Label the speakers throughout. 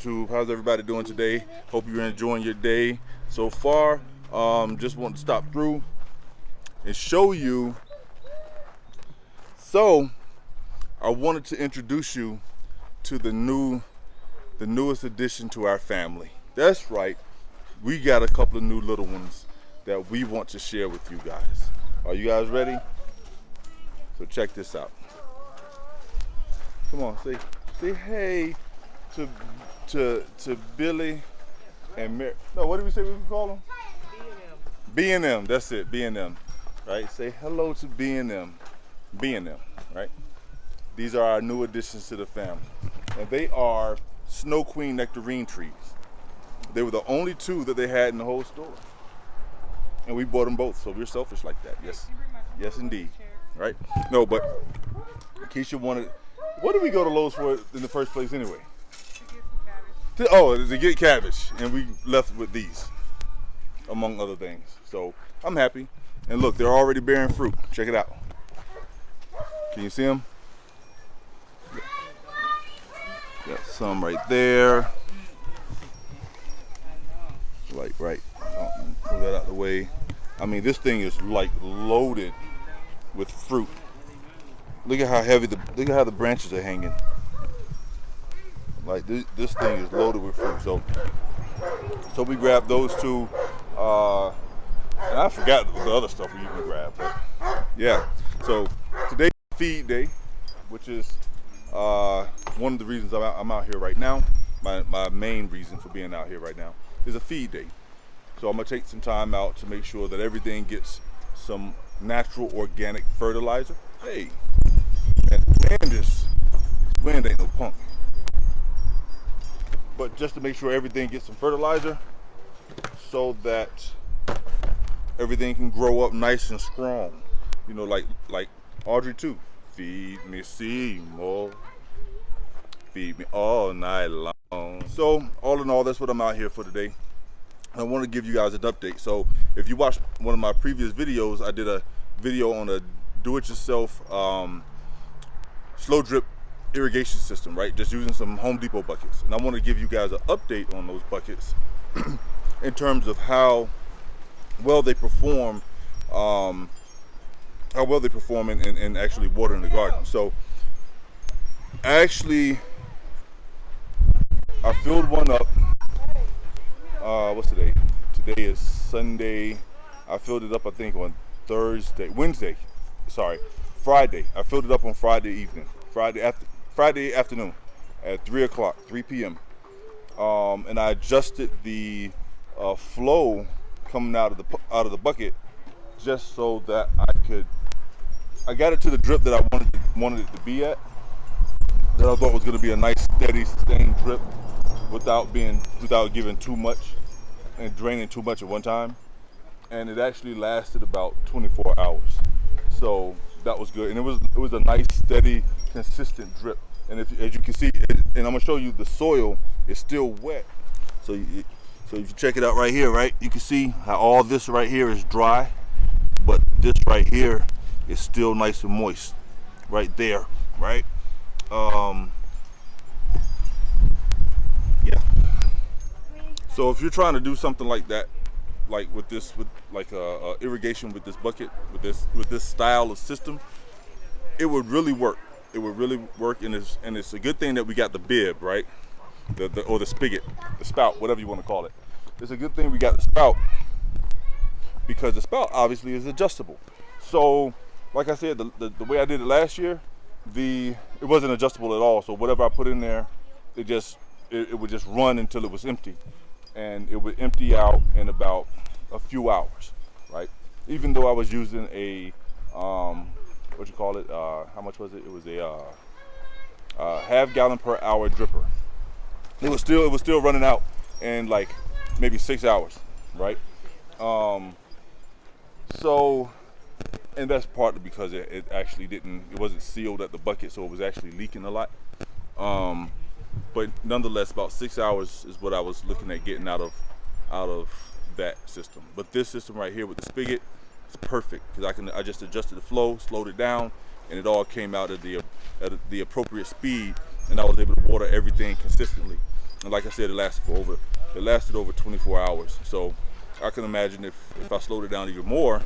Speaker 1: YouTube? How's everybody doing today? Hope you're enjoying your day so far. Just want to stop through and show you. So I wanted to introduce you to the newest addition to our family. That's right, we got a couple of new little ones that we want to share with you guys. Are you guys ready? So check this out. Come on, say hey to Billy and Mary. No, what did we say we could call them? B&M. That's it, B&M. Right? Say hello to B&M. B&M, right? These are our new additions to the family. And they are Snow Queen nectarine trees. They were the only two that they had in the whole store. And we bought them both, so we're selfish like that. Yes. Yes, indeed. Right? No, but Keisha wanted, what did we go to Lowe's for in the first place anyway? To get some cabbage. To get cabbage. And we left with these, among other things. So I'm happy. And look, they're already bearing fruit. Check it out. Can you see them? Got some right there. Like right. Pull that out of the way. I mean, this thing is like loaded with fruit. Look at how heavy look at how the branches are hanging. Like this thing is loaded with fruit. So we grabbed those two. And I forgot the other stuff we can grab. But yeah. So today's feed day, which is one of the reasons I'm out here right now. My main reason for being out here right now is a feed day. So I'm gonna take some time out to make sure that everything gets some natural organic fertilizer. Hey, and this wind ain't no punk. But just to make sure everything gets some fertilizer so that everything can grow up nice and strong. You know, like Audrey too. Feed me Seymour. Feed me all night long. So all in all, that's what I'm out here for today. I want to give you guys an update. So if you watched one of my previous videos, I did a video on a do-it-yourself slow drip irrigation system, right? Just using some Home Depot buckets. And I want to give you guys an update on those buckets in terms of how well they perform, in actually watering the garden. So actually, I filled one up. What's today? Today is Sunday. I filled it up, I think, on Friday. I filled it up on Friday evening, Friday afternoon at 3 o'clock, 3 p.m. And I adjusted the flow coming out of the bucket just so that I got it to the drip that I wanted it to be at. That I thought was going to be a nice, steady, sustained drip without giving too much and draining too much at one time. And it actually lasted about 24 hours. So that was good. And it was a nice, steady, consistent drip. And as you can see, and I'm going to show you, the soil is still wet. So if you check it out right here, right, you can see how all this right here is dry, but this right here is still nice and moist right there, right? Yeah. So if you're trying to do something like that, like with irrigation with this bucket, with this style of system, it would really work. It would really work, and it's a good thing that we got the bib, right? Or the spigot, the spout, whatever you want to call it. It's a good thing we got the spout, because the spout obviously is adjustable. So, like I said, the way I did it last year, it wasn't adjustable at all. So whatever I put in there, it would just run until it was empty, and it would empty out in about a few hours, right? Even though I was using a what you call it? How much was it? It was a half gallon per hour dripper. It was still running out in like maybe 6 hours, right? So, and that's partly because it wasn't sealed at the bucket, so it was actually leaking a lot. But nonetheless, about 6 hours is what I was looking at getting out of that system. But this system right here with the spigot is perfect, because I just adjusted the flow, slowed it down, and it all came out at the appropriate speed, and I was able to water everything consistently. And like I said, it lasted over 24 hours. So I can imagine if I slowed it down even more,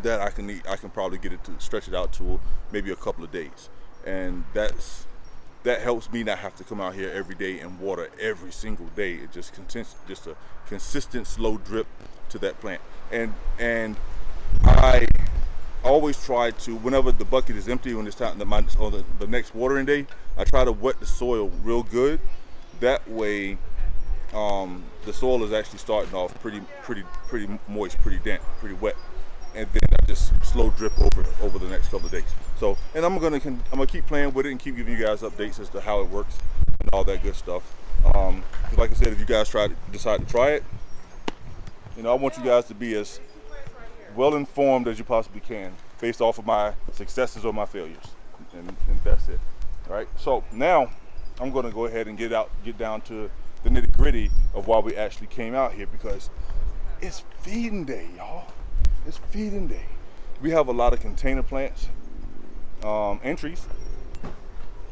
Speaker 1: that I can probably get it to stretch it out to maybe a couple of days. And that helps me not have to come out here every day and water every single day. It just a consistent slow drip to that plant. And I always try to, whenever the bucket is empty when it's time the next watering day, I try to wet the soil real good. That way the soil is actually starting off pretty moist, pretty damp, pretty wet. And then I just slow drip over the next couple of days. So, and I'm gonna keep playing with it and keep giving you guys updates as to how it works and all that good stuff. Like I said, if you guys decide to try it, I want you guys to be as well informed as you possibly can, based off of my successes or my failures, and that's it. All right. So now I'm gonna go ahead and get down to the nitty gritty of why we actually came out here, because it's feeding day, y'all. It's feeding day. We have a lot of container plants and trees,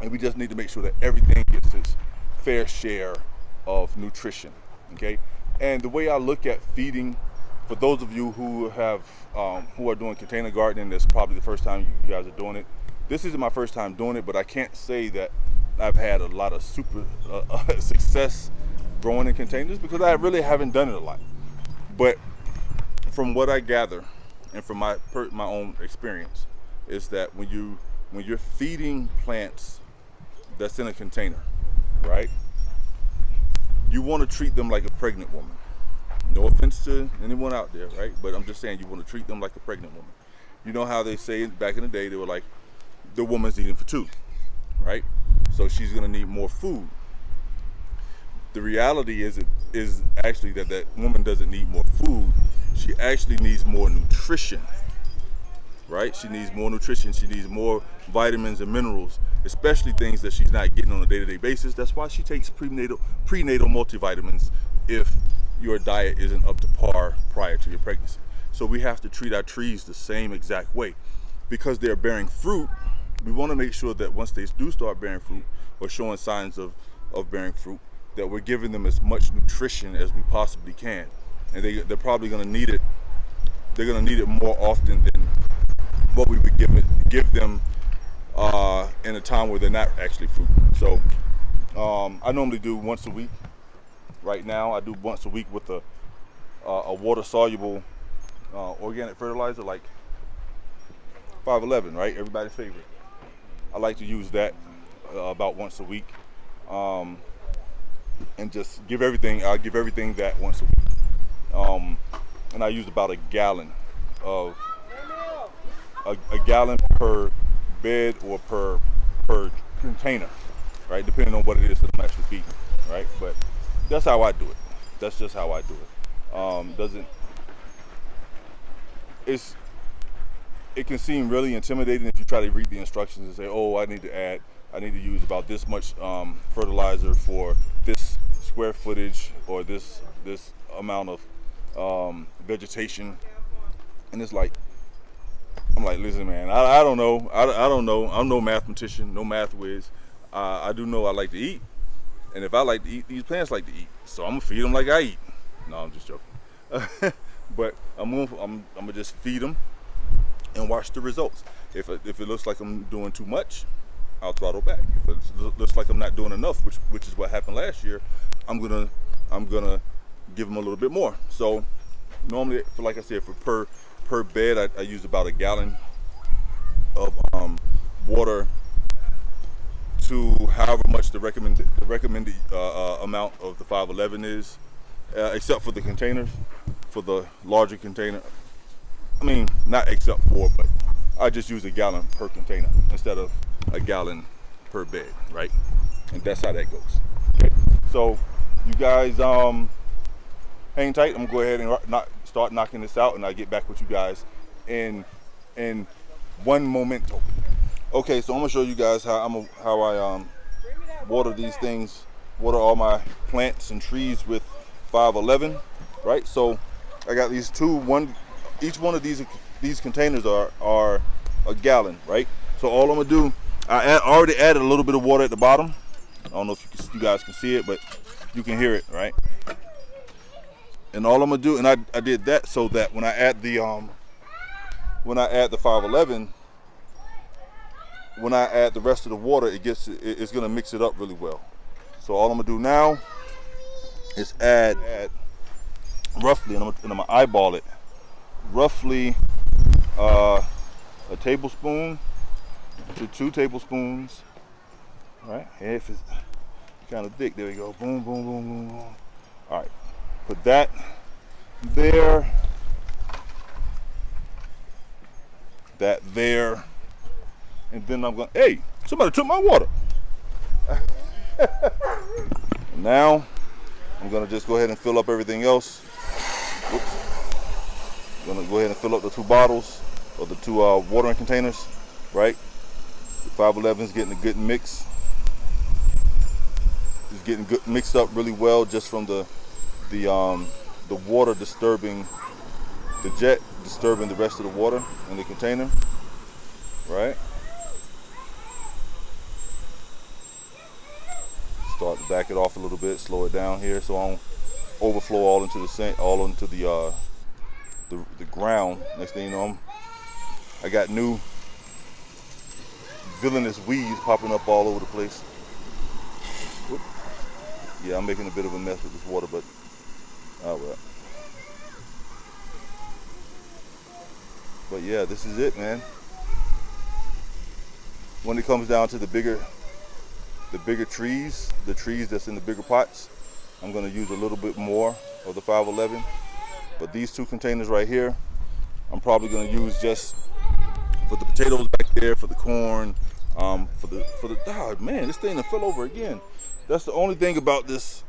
Speaker 1: and we just need to make sure that everything gets its fair share of nutrition. Okay. And the way I look at feeding, for those of you who are doing container gardening, that's probably the first time you guys are doing it. This isn't my first time doing it, but I can't say that I've had a lot of super success growing in containers, because I really haven't done it a lot. But from what I gather, and from my own experience, is that when you're feeding plants that's in a container, right? You want to treat them like a pregnant woman. No offense to anyone out there, right? But I'm just saying, you want to treat them like a pregnant woman. You know how they say back in the day, they were like, the woman's eating for two, right? So she's gonna need more food. The reality is actually that woman doesn't need more food. She actually needs more nutrition, right? She needs more nutrition. She needs more vitamins and minerals, especially things that she's not getting on a day-to-day basis. That's why she takes prenatal multivitamins if your diet isn't up to par prior to your pregnancy. So we have to treat our trees the same exact way. Because they're bearing fruit, we want to make sure that once they do start bearing fruit or showing signs of bearing fruit, that we're giving them as much nutrition as we possibly can. And they're probably going to need it. They're going to need it more often than what we would give them in a time where they're not actually fruit. So I normally do once a week. Right now, I do once a week with a water-soluble organic fertilizer, like 511, right? Everybody's favorite. I like to use that about once a week, and just give everything. I'll give everything that once a week, and I use about a gallon per bed or per container, right? Depending on what it is that I'm actually feeding, right? But that's how I do it. That's just how I do it. It can seem really intimidating if you try to read the instructions and say, oh, I need to use about this much fertilizer for this square footage or this amount of vegetation. And it's like, I'm like, listen, man, I don't know. I don't know. I'm no mathematician, no math whiz. I do know I like to eat. And if I like to eat, these plants like to eat. So I'm gonna feed them like I eat. No, I'm just joking. But I'm gonna just feed them and watch the results. If it looks like I'm doing too much, I'll throttle back. If it looks like I'm not doing enough, which is what happened last year, I'm gonna give them a little bit more. So normally, like I said, for per bed, I use about a gallon of water to however much the recommended amount of the 511 is, except for the containers, for the larger container. I mean, not except for, but I just use a gallon per container instead of a gallon per bed, right? And that's how that goes. Okay. So you guys hang tight. I'm gonna go ahead and start knocking this out, and I'll get back with you guys in one momento. Okay, so I'm gonna show you guys how I water these things, water all my plants and trees with 511, right? So I got these each one of these containers are a gallon, right? So all I'm gonna do, I already added a little bit of water at the bottom, I don't know if you guys can see it, but you can hear it, right? And all I'm gonna do, and I did that so that when I add the 511, when I add the rest of the water, it's gonna mix it up really well. So all I'm gonna do now is add roughly, and I'm gonna eyeball it, roughly a tablespoon to 2 tablespoons. Right? And if it's kind of thick, there we go. Boom, boom, boom, boom, boom. All right, put that there. That there. And then I'm going, hey, somebody took my water. Now, I'm going to just go ahead and fill up everything else. Whoops. I'm going to go ahead and fill up the 2 bottles, or the 2 watering containers, right? The 511 is getting a good mix. It's getting good, mixed up really well, just from the water disturbing the jet, disturbing the rest of the water in the container, right? Start to back it off a little bit, slow it down here, so I don't overflow all into the sink, all into the ground. Next thing you know, I got new villainous weeds popping up all over the place. Whoop. Yeah, I'm making a bit of a mess with this water, but oh well. But yeah, this is it, man. When it comes down to the bigger trees, the trees that's in the bigger pots, I'm going to use a little bit more of the 511. But these 2 containers right here, I'm probably going to use just for the potatoes back there, for the corn, for the oh man, this thing fell over again. That's the only thing about this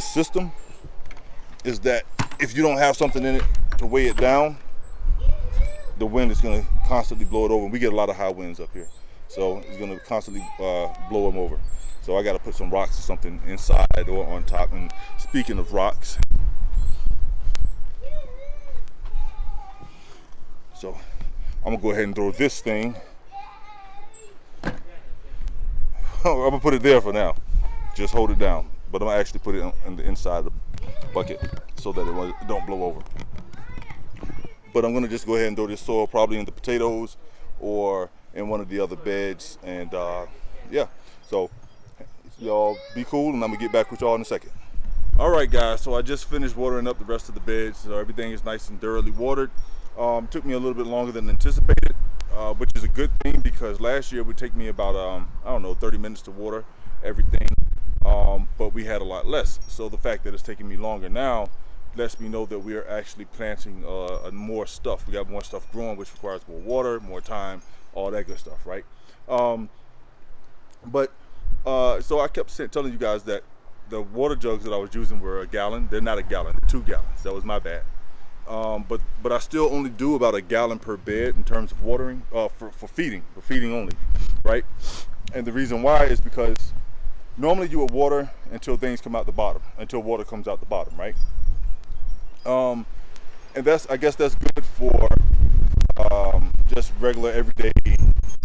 Speaker 1: system, is that if you don't have something in it to weigh it down, the wind is going to constantly blow it over. And we get a lot of high winds up here, so it's going to constantly blow them over. So I got to put some rocks or something inside or on top. And speaking of rocks, so I'm gonna go ahead and throw this thing. I'm gonna put it there for now. Just hold it down. But I'm gonna actually put it on the inside of the bucket so that it don't blow over. But I'm gonna just go ahead and throw this soil probably in the potatoes or in one of the other beds. And yeah, so y'all be cool, and I'm gonna get back with y'all in a second. All right, guys, so I just finished watering up the rest of the beds, so everything is nice and thoroughly watered. Took me a little bit longer than anticipated, which is a good thing, because last year it would take me about I don't know, 30 minutes to water everything, but we had a lot less. So the fact that it's taking me longer now lets me know that we are actually planting more stuff. We got more stuff growing, which requires more water, more time, all that good stuff, right? So I kept telling you guys that the water jugs that I was using were a gallon. They're not a gallon, they're 2 gallons. That was my bad. But I still only do about a gallon per bed in terms of watering, for feeding only, right? And the reason why is because normally you would water until things come out the bottom, until water comes out the bottom, right? And I guess that's good for just regular everyday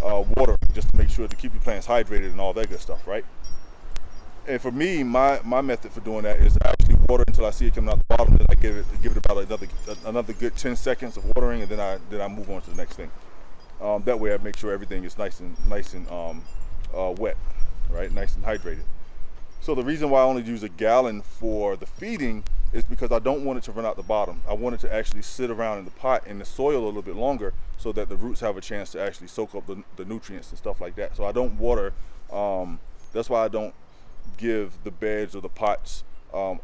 Speaker 1: water, just to make sure to keep your plants hydrated and all that good stuff, right? And for me, my method for doing that is actually water until I see it coming out the bottom, then I give it about another good 10 seconds of watering, and then I move on to the next thing. That way I make sure everything is nice and wet, right? Nice and hydrated. So the reason why I only use a gallon for the feeding is because I don't want it to run out the bottom. I want it to actually sit around in the pot in the soil a little bit longer, so that the roots have a chance to actually soak up the nutrients and stuff like that. So I don't water. That's why I don't give the beds or the pots an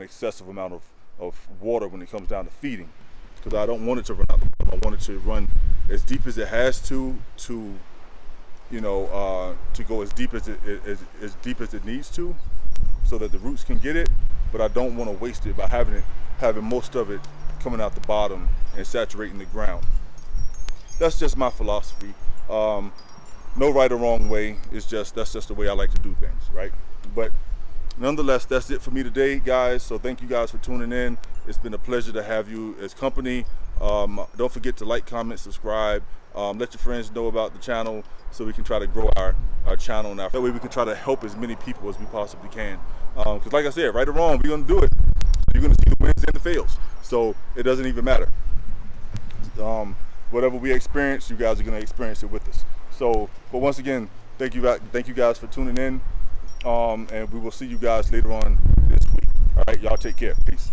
Speaker 1: excessive amount of water when it comes down to feeding, because I don't want it to run out the bottom. I want it to run as deep as it has to go as deep as it needs to, so that the roots can get it. But I don't want to waste it by having most of it coming out the bottom and saturating the ground. That's just my philosophy. No right or wrong way. That's just the way I like to do things, right? But nonetheless, that's it for me today, guys. So thank you guys for tuning in. It's been a pleasure to have you as company. Don't forget to like, comment, subscribe. Let your friends know about the channel so we can try to grow our channel. That way we can try to help as many people as we possibly can. Because like I said, right or wrong, we're going to do it. You're going to see the wins and the fails. So it doesn't even matter. Whatever we experience, you guys are going to experience it with us. So, but once again, thank you guys for tuning in. And we will see you guys later on this week. All right, y'all take care. Peace.